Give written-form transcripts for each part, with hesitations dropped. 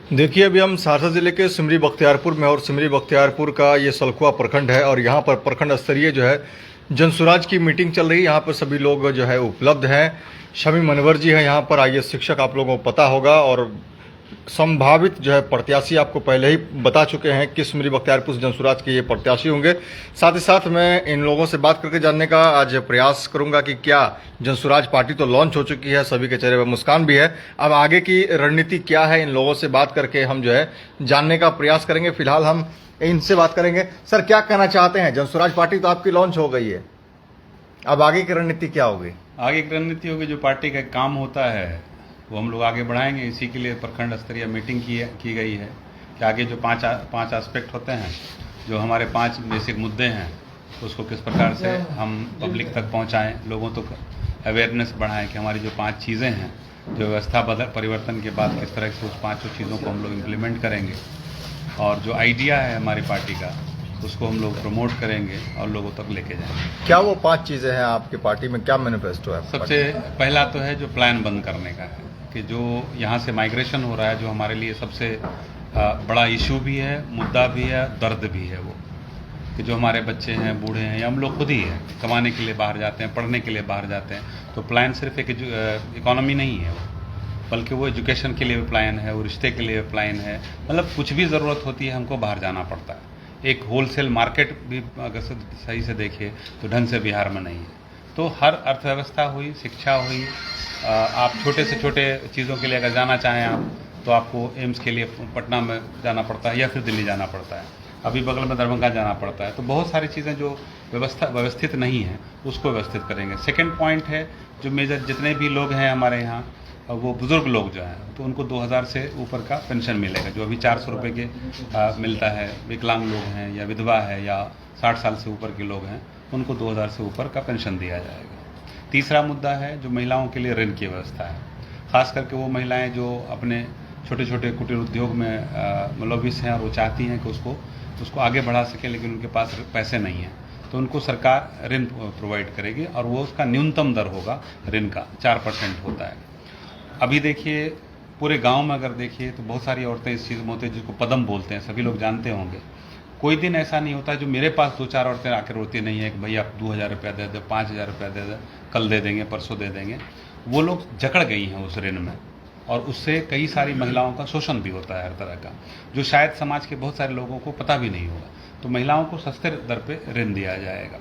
देखिए, अभी हम सहरसा जिले के सिमरी बख्तियारपुर में और सिमरी बख्तियारपुर का ये सलखुआ प्रखंड है और यहाँ पर प्रखंड स्तरीय जो है जनसुराज की मीटिंग चल रही है। यहाँ पर सभी लोग जो है उपलब्ध हैं। शमी मनवर जी हैं यहाँ पर, आईएएस शिक्षक, आप लोगों को पता होगा, और संभावित जो है प्रत्याशी आपको पहले ही बता चुके हैं कि सिमरी बख्तियारपुर जनसुराज के ये प्रत्याशी होंगे। साथ ही साथ मैं इन लोगों से बात करके जानने का आज प्रयास करूंगा कि क्या जनसुराज पार्टी तो लॉन्च हो चुकी है, सभी के चेहरे पर मुस्कान भी है, अब आगे की रणनीति क्या है, इन लोगों से बात करके हम जो है जानने का प्रयास करेंगे। फिलहाल हम इनसे बात करेंगे। सर, क्या कहना चाहते हैं? जनसुराज पार्टी तो आपकी लॉन्च हो गई है, अब आगे की रणनीति क्या होगी? आगे की रणनीति होगी, जो पार्टी का काम होता है वो हम लोग आगे बढ़ाएंगे। इसी के लिए प्रखंड स्तरीय मीटिंग की गई है कि आगे जो पांच एस्पेक्ट होते हैं, जो हमारे 5 बेसिक मुद्दे हैं, उसको किस प्रकार से हम पब्लिक तक पहुंचाएं, लोगों तक अवेयरनेस बढ़ाएं कि हमारी जो 5 चीज़ें हैं, जो व्यवस्था परिवर्तन के बाद किस तरह से उस 5 चीज़ों को हम लोग इम्प्लीमेंट करेंगे, और जो आइडिया है हमारी पार्टी का उसको हम लोग प्रमोट करेंगे और लोगों तक लेके जाएंगे। क्या वो 5 चीजें हैं आपकी पार्टी में? क्या मैनिफेस्टो है? सबसे पहला तो है जो प्लान बंद करने का है, कि जो यहाँ से माइग्रेशन हो रहा है, जो हमारे लिए सबसे बड़ा इशू भी है, मुद्दा भी है, दर्द भी है, वो कि जो हमारे बच्चे हैं, बूढ़े हैं, या हम लोग खुद ही हैं, कमाने के लिए बाहर जाते हैं, पढ़ने के लिए बाहर जाते हैं, तो प्लान सिर्फ एक इकोनॉमी नहीं है वो, बल्कि वो एजुकेशन के लिए प्लान है, वो रिश्ते के लिए प्लान है। मतलब कुछ भी ज़रूरत होती है हमको बाहर जाना पड़ता है। एक होलसेल मार्केट भी अगर सही से देखिए तो ढंग से बिहार में नहीं है। तो हर अर्थव्यवस्था हुई, शिक्षा हुई, आप छोटे से छोटे चीज़ों के लिए अगर जाना चाहें आप, तो आपको एम्स के लिए पटना में जाना पड़ता है या फिर दिल्ली जाना पड़ता है, अभी बगल में दरभंगा जाना पड़ता है। तो बहुत सारी चीज़ें जो व्यवस्थित नहीं है, उसको व्यवस्थित करेंगे। सेकेंड पॉइंट है, जो मेजर जितने भी लोग हैं हमारे यहाँ, वो बुज़ुर्ग लोग जो हैं, तो उनको 2000 से ऊपर का पेंशन मिलेगा, जो अभी 400 रुपये के मिलता है। विकलांग लोग हैं या विधवा है या 60 साल से ऊपर के लोग हैं, उनको 2000 से ऊपर का पेंशन दिया जाएगा। तीसरा मुद्दा है जो महिलाओं के लिए ऋण की व्यवस्था है, ख़ास करके वो महिलाएं जो अपने छोटे छोटे कुटीर उद्योग में मुलविस हैं और वो चाहती हैं कि उसको आगे बढ़ा सकें, लेकिन उनके पास पैसे नहीं हैं, तो उनको सरकार ऋण प्रोवाइड करेगी, और वो उसका न्यूनतम दर होगा ऋण का, 4% होता है। अभी देखिए पूरे गांव में अगर देखिए तो बहुत सारी औरतें इस चीज़ में होती है, जिसको पदम बोलते हैं, सभी लोग जानते होंगे। कोई दिन ऐसा नहीं होता जो मेरे पास 2-4 औरतें आकर रोती नहीं है कि भैया आप 2000 रुपया दे दो, 5000 रुपया दे दो, कल दे देंगे, परसों दे देंगे। वो लोग जकड़ गई हैं उस ऋण में, और उससे कई सारी महिलाओं का शोषण भी होता है हर तरह का, जो शायद समाज के बहुत सारे लोगों को पता भी नहीं होगा। तो महिलाओं को सस्ते दर पे ऋण दिया जाएगा।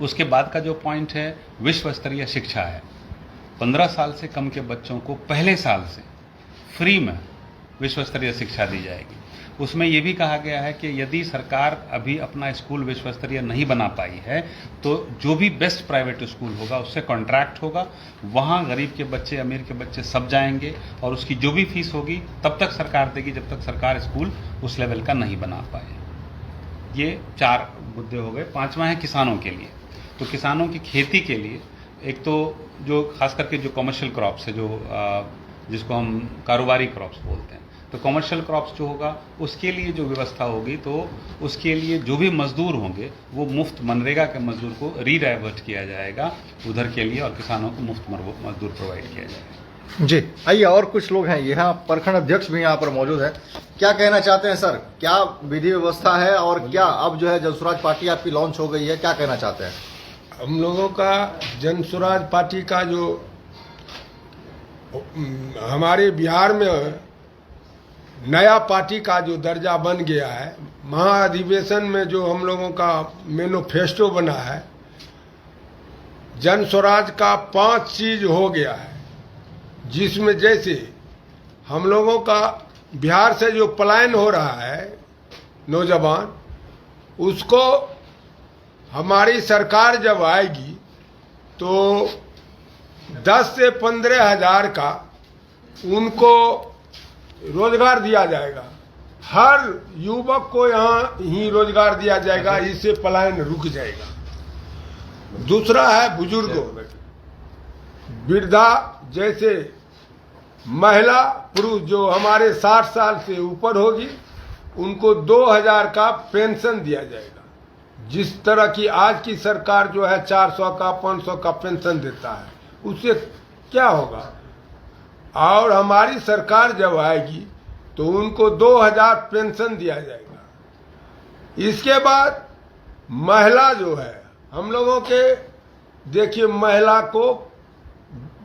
उसके बाद का जो पॉइंट है, विश्व स्तरीय शिक्षा है। 15 साल से कम के बच्चों को पहले साल से फ्री में विश्व स्तरीय शिक्षा दी जाएगी। उसमें ये भी कहा गया है कि यदि सरकार अभी अपना स्कूल विश्व स्तरीय नहीं बना पाई है, तो जो भी बेस्ट प्राइवेट स्कूल होगा उससे कॉन्ट्रैक्ट होगा, वहाँ गरीब के बच्चे, अमीर के बच्चे सब जाएंगे, और उसकी जो भी फीस होगी तब तक सरकार देगी जब तक सरकार स्कूल उस लेवल का नहीं बना पाए। ये 4 मुद्दे हो गए। 5वां है किसानों के लिए। तो किसानों की खेती के लिए एक तो जो खास करके जो कमर्शियल क्रॉप्स है, जो जिसको हम कारोबारी क्रॉप्स बोलते हैं, तो कमर्शियल क्रॉप्स जो होगा उसके लिए जो व्यवस्था होगी, तो उसके लिए जो भी मजदूर होंगे वो मुफ्त मनरेगा के मजदूर को रीडाइवर्ट किया जाएगा उधर के लिए, और किसानों को मुफ्त मजदूर प्रोवाइड किया जाएगा। जी, आइए, और कुछ लोग हैं, यहाँ प्रखंड अध्यक्ष भी यहाँ पर मौजूद है। क्या कहना चाहते हैं सर? क्या विधि व्यवस्था है, और क्या अब जो है जनसुराज पार्टी आपकी लॉन्च हो गई है, क्या कहना चाहते हैं? हम लोगों का जनसुराज पार्टी का जो हमारे बिहार में नया पार्टी का जो दर्जा बन गया है, महाअधिवेशन में जो हम लोगों का मैनिफेस्टो बना है, जनसुराज का 5 चीज हो गया है, जिसमें जैसे हम लोगों का बिहार से जो पलायन हो रहा है नौजवान, उसको हमारी सरकार जब आएगी तो 10 से 15 हजार का उनको रोजगार दिया जाएगा। हर युवक को यहाँ ही रोजगार दिया जाएगा, इससे पलायन रुक जाएगा। दूसरा है बुजुर्गों, वृद्धा जैसे महिला पुरुष जो हमारे 60 साल से ऊपर होगी, उनको 2000 का पेंशन दिया जाएगा। जिस तरह की आज की सरकार जो है 400 का 500 का पेंशन देता है, उससे क्या होगा? और हमारी सरकार जब आएगी तो उनको 2000 पेंशन दिया जाएगा। इसके बाद महिला जो है, हम लोगों के देखिए महिला को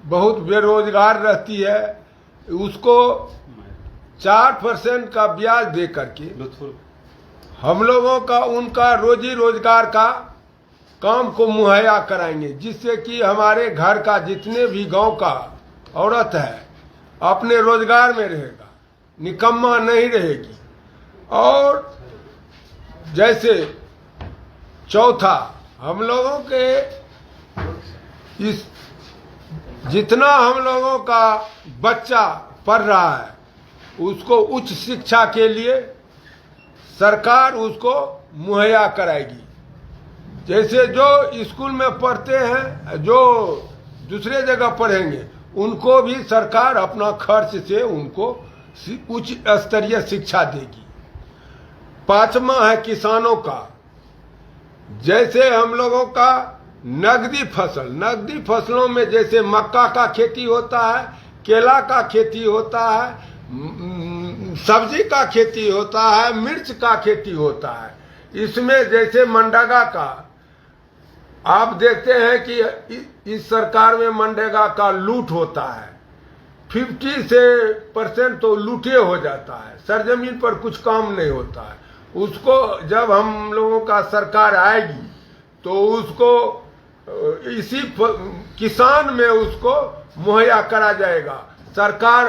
बहुत बेरोजगार रहती है, उसको 4% का ब्याज दे करके हम लोगों का उनका रोजी रोजगार का काम को मुहैया कराएंगे, जिससे कि हमारे घर का जितने भी गांव का औरत है अपने रोजगार में रहेगा, निकम्मा नहीं रहेगी। और जैसे चौथा, हम लोगों के इस जितना हम लोगों का बच्चा पढ़ रहा है उसको उच्च शिक्षा के लिए सरकार उसको मुहैया कराएगी। जैसे जो स्कूल में पढ़ते हैं, जो दूसरे जगह पढ़ेंगे, उनको भी सरकार अपना खर्च से उनको उच्च स्तरीय शिक्षा देगी। पांचवा है किसानों का। जैसे हम लोगों का नगदी फसलों में जैसे मक्का का खेती होता है, केला का खेती होता है, सब्जी का खेती होता है, मिर्च का खेती होता है। इसमें जैसे मनरेगा का आप देखते हैं कि इस सरकार में मनरेगा का लूट होता है, 50% तो लूटे हो जाता है, सरजमीन पर कुछ काम नहीं होता है। उसको जब हम लोगों का सरकार आएगी तो उसको इसी किसान में उसको मुहैया करा जाएगा। सरकार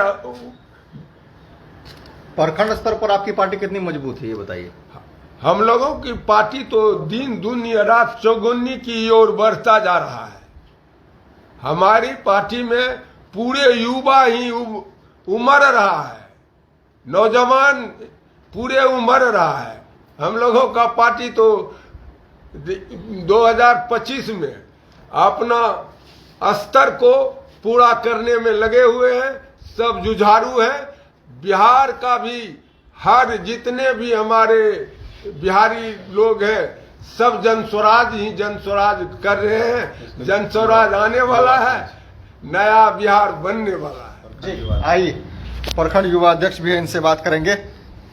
प्रखंड स्तर पर आपकी पार्टी कितनी मजबूत है, ये बताइए। हम लोगों की पार्टी तो दिन दुनिया रात चौगुनी की ओर बढ़ता जा रहा है। हमारी पार्टी में पूरे युवा ही उमड़ रहा है, नौजवान पूरे उमड़ रहा है। हम लोगों का पार्टी तो 2025 में अपना स्तर को पूरा करने में लगे हुए हैं, सब जुझारू हैं। बिहार का भी हर जितने भी हमारे बिहारी लोग हैं सब जनस्वराज ही जनस्वराज कर रहे हैं। जनस्वराज आने वाला है, नया बिहार बनने वाला है। आइए, प्रखंड युवा अध्यक्ष भी है, इनसे बात करेंगे।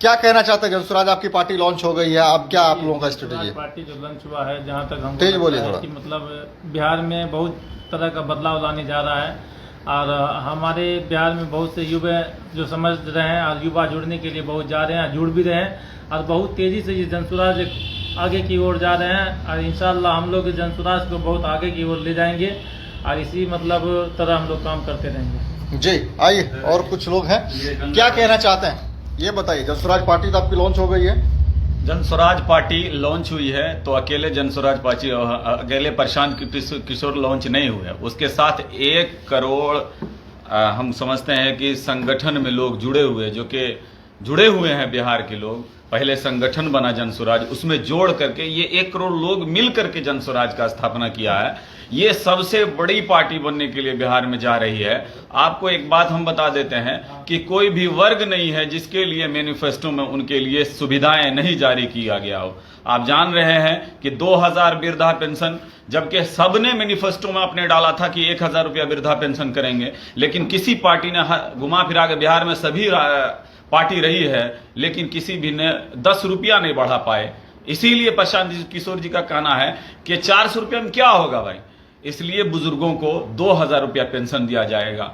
क्या कहना चाहते हैं? जनस्वराज आपकी पार्टी लॉन्च हो गई है, अब क्या आप लोगों का स्ट्रेटेजी है? पार्टी जो लॉन्च हुआ है, जहाँ तक हम तेज बोलिए थोड़ा। कि मतलब बिहार में बहुत तरह का बदलाव लाने जा रहा है और हमारे बिहार में बहुत से युवा जो समझ रहे हैं और युवा जुड़ने के लिए बहुत जा रहे हैं, जुड़ भी रहे हैं और बहुत तेजी से ये जनस्वराज आगे की ओर जा रहे हैं और इंशाल्लाह हम लोग जनस्वराज को बहुत आगे की ओर ले जाएंगे और इसी मतलब तरह हम लोग काम करते रहेंगे। जी आइए, और कुछ लोग हैं, क्या कहना चाहते हैं ये बताइए। जनस्वराज पार्टी तो आपकी लॉन्च हो गई है। जनस्वराज पार्टी लॉन्च हुई है तो अकेले जनस्वराज पार्टी, अकेले प्रशांत किशोर लॉन्च नहीं हुए, उसके साथ 1 करोड़ हम समझते हैं कि संगठन में लोग जुड़े हुए, जो कि जुड़े हुए हैं बिहार के लोग। पहले संगठन बना जनस्वराज, उसमें जोड़ करके ये 1 करोड़ लोग मिल करके जनस्वराज का स्थापना किया है। ये सबसे बड़ी पार्टी बनने के लिए बिहार में जा रही है। आपको एक बात हम बता देते हैं कि कोई भी वर्ग नहीं है जिसके लिए मैनिफेस्टो में उनके लिए सुविधाएं नहीं जारी किया गया हो। आप जान रहे हैं कि 2000 वृद्धा पेंशन, जबकि सबने मैनिफेस्टो में अपने डाला था कि 1000 रुपया वृद्धा पेंशन करेंगे, लेकिन किसी पार्टी ने घुमा फिरा के, बिहार में सभी पार्टी रही है लेकिन किसी भी ने 10 रुपया नहीं बढ़ा पाए। इसीलिए प्रशांत किशोर जी का कहना है कि 400 रुपये में क्या होगा भाई, इसलिए बुजुर्गों को 2000 रुपया पेंशन दिया जाएगा।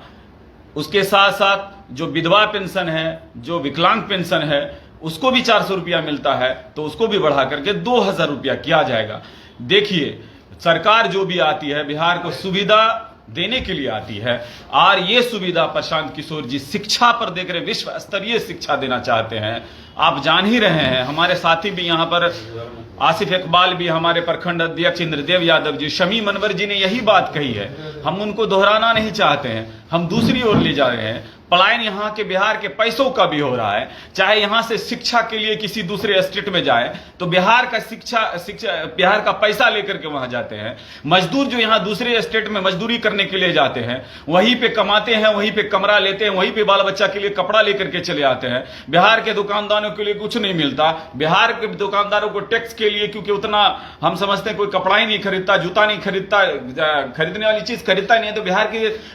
उसके साथ साथ जो विधवा पेंशन है, जो विकलांग पेंशन है, उसको भी 400 रुपया मिलता है, तो उसको भी बढ़ा करके 2000 रुपया किया जाएगा। देखिए, सरकार जो भी आती है बिहार को सुविधा देने के लिए आती है और ये सुविधा प्रशांत किशोर जी शिक्षा पर देख रहे, विश्व स्तरीय शिक्षा देना चाहते हैं। आप जान ही रहे हैं, हमारे साथी भी यहाँ पर आसिफ इकबाल भी, हमारे प्रखंड अध्यक्ष इंद्रदेव यादव जी, शमी मनवर जी ने यही बात कही है। हम उनको दोहराना नहीं चाहते हैं, हम दूसरी ओर ले जा रहे हैं। पलायन यहाँ के बिहार के पैसों का भी हो रहा है। चाहे यहाँ से शिक्षा के लिए किसी दूसरे स्टेट में जाए तो बिहार का बिहार का पैसा लेकर के वहां जाते हैं। मजदूर जो यहाँ दूसरे स्टेट में मजदूरी करने के लिए जाते हैं, वहीं पे कमाते हैं, वहीं पे कमरा लेते हैं, वहीं पे बाल बच्चा के लिए कपड़ा लेकर के चले आते हैं। बिहार के दुकानदारों के लिए कुछ नहीं मिलता। बिहार के दुकानदारों को टैक्स के लिए, क्योंकि उतना हम समझते हैं कोई कपड़ा ही नहीं खरीदता, जूता नहीं खरीदता, खरीदने वाली चीज खरीदता ही नहीं है, तो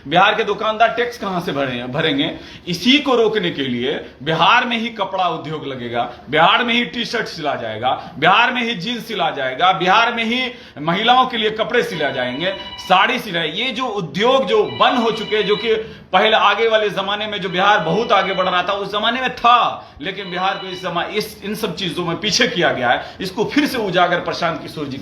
बिहार के दुकानदार टैक्स कहां से भरेंगे? जाएंगे। इसी को रोकने के लिए बिहार में ही कपड़ा उद्योग लगेगा, बिहार में ही टी शर्ट सिला जाएगा, बिहार में ही जींस सिला जाएगा, बिहार में ही महिलाओं के लिए कपड़े सिला जाएंगे, साड़ी सिलाए। ये जो उद्योग जो बंद हो चुके हैं, जो कि पहले आगे वाले जमाने में जो बिहार बहुत आगे बढ़ रहा था उस जमाने में था, लेकिन बिहार को इस समय इन सब चीजों में पीछे किया गया है। इसको फिर से उजागर प्रशांत किशोर जी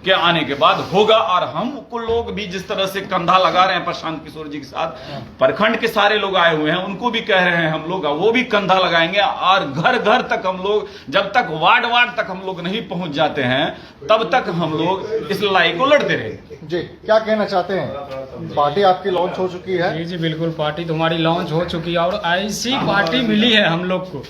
के आने के बाद होगा। और हम को लोग भी जिस तरह से कंधा लगा रहे हैं प्रशांत किशोर जी के साथ, प्रखंड के सारे लोग आए हुए हैं, उनको भी कह रहे हैं हम लोग, वो भी कंधा लगाएंगे। और घर घर तक हम लोग, जब तक वार्ड वार्ड तक हम लोग नहीं पहुंच जाते हैं, तब तक हम लोग इस लड़ाई को लड़ते रहेंगे। जी, क्या कहना चाहते हैं? पार्टी आपकी लॉन्च हो चुकी है। जी जी बिल्कुल, पार्टी तो हमारी लॉन्च हो चुकी है और ऐसी पार्टी मिली है हम लोग को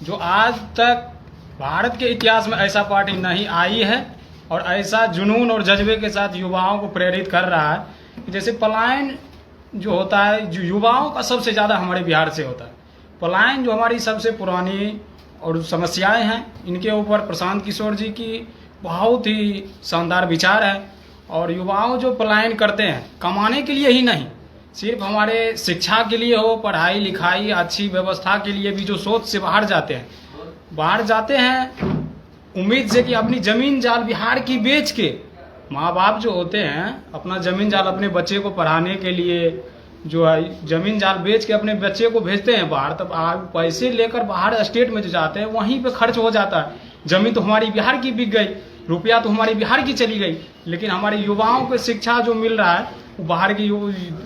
जो आज तक भारत के इतिहास में ऐसा पार्टी नहीं आई है और ऐसा जुनून और जज्बे के साथ युवाओं को प्रेरित कर रहा है। जैसे पलायन जो होता है, जो युवाओं का सबसे ज़्यादा हमारे बिहार से होता है। पलायन जो हमारी सबसे पुरानी और समस्याएं हैं, इनके ऊपर प्रशांत किशोर जी की बहुत ही शानदार विचार है। और युवाओं जो पलायन करते हैं कमाने के लिए ही नहीं, सिर्फ हमारे शिक्षा के लिए हो, पढ़ाई लिखाई अच्छी व्यवस्था के लिए भी जो सोच से बाहर जाते हैं उम्मीद से कि अपनी जमीन जाल बिहार की बेच के, माँ बाप जो होते हैं अपना जमीन जाल अपने बच्चे को पढ़ाने के लिए जो है जमीन जाल बेच के अपने बच्चे को भेजते हैं बाहर, तब पैसे लेकर बाहर स्टेट में जो जाते हैं वहीं पे खर्च हो जाता है। जमीन तो हमारी बिहार की बिक गई, रुपया तो हमारी बिहार की चली गई, लेकिन हमारे युवाओं को शिक्षा जो मिल रहा है वो बाहर की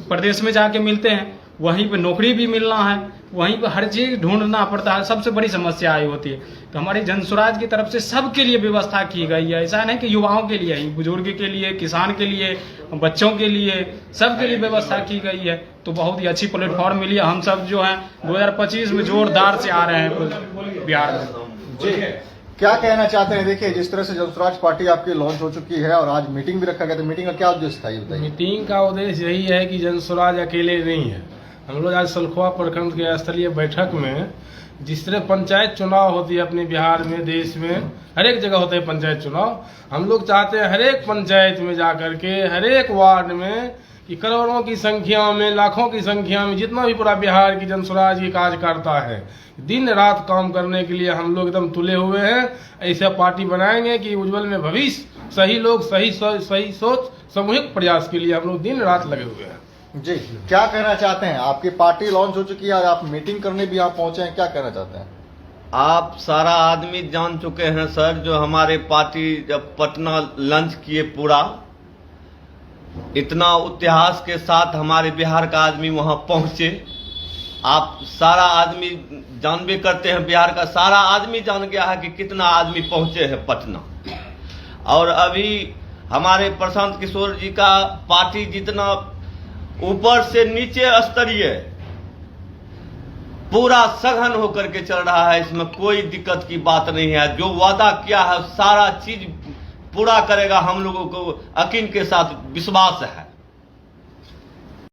प्रदेश में जाके मिलते हैं, वहीं पे नौकरी भी मिलना है, वहीं पे हर चीज़ ढूंढना पड़ता है। सबसे बड़ी समस्या आई होती है। तो हमारी जनसुराज की तरफ से सबके लिए व्यवस्था की गई है। ऐसा नहीं कि युवाओं के लिए ही, बुजुर्ग के लिए, किसान के लिए, बच्चों के लिए, सबके लिए व्यवस्था की गई है। तो बहुत ही अच्छी प्लेटफॉर्म मिली है। हम सब जो है 2025 में जोरदार से आ रहे हैं बिहार में। जी, क्या कहना चाहते हैं? देखिए, जिस तरह से जनसुराज पार्टी आपकी लॉन्च हो चुकी है और आज मीटिंग भी रखा गया, तो मीटिंग का क्या उद्देश्य था ये बताइए। मीटिंग का उद्देश्य यही है कि जनसुराज अकेले नहीं है। हम लोग आज सलखुआ प्रखंड के स्थलीय बैठक में, जिस तरह पंचायत चुनाव होती है अपने बिहार में, देश में हर एक जगह होते हैं पंचायत चुनाव, हम लोग चाहते हैं हर एक पंचायत में जाकर के, हर एक वार्ड में, कि करोड़ों की संख्या में, लाखों की संख्या में जितना भी पूरा बिहार की जनसुराज की कार्यकर्ता है, दिन रात काम करने के लिए हम लोग एकदम तुले हुए हैं। ऐसा पार्टी बनाएंगे कि उज्जवल में भविष्य, सही लोग, सही सोच, सामूहिक प्रयास के लिए हम लोग दिन रात लगे हुए हैं। जी, क्या कहना चाहते हैं? आपकी पार्टी लॉन्च हो चुकी है और आप मीटिंग करने भी यहाँ पहुंचे हैं, क्या कहना चाहते हैं? आप सारा आदमी जान चुके हैं सर, जो हमारे पार्टी जब पटना लॉन्च किए, पूरा इतना इतिहास के साथ हमारे बिहार का आदमी वहां पहुंचे। आप सारा आदमी जानबे करते हैं, बिहार का सारा आदमी जान गया है कि कितना आदमी पहुंचे हैं पटना। और अभी हमारे प्रशांत किशोर जी का पार्टी जितना ऊपर से नीचे स्तरीय पूरा सघन होकर के चल रहा है, इसमें कोई दिक्कत की बात नहीं है। जो वादा किया है सारा चीज पूरा करेगा, हम लोगों को यकीन के साथ विश्वास है।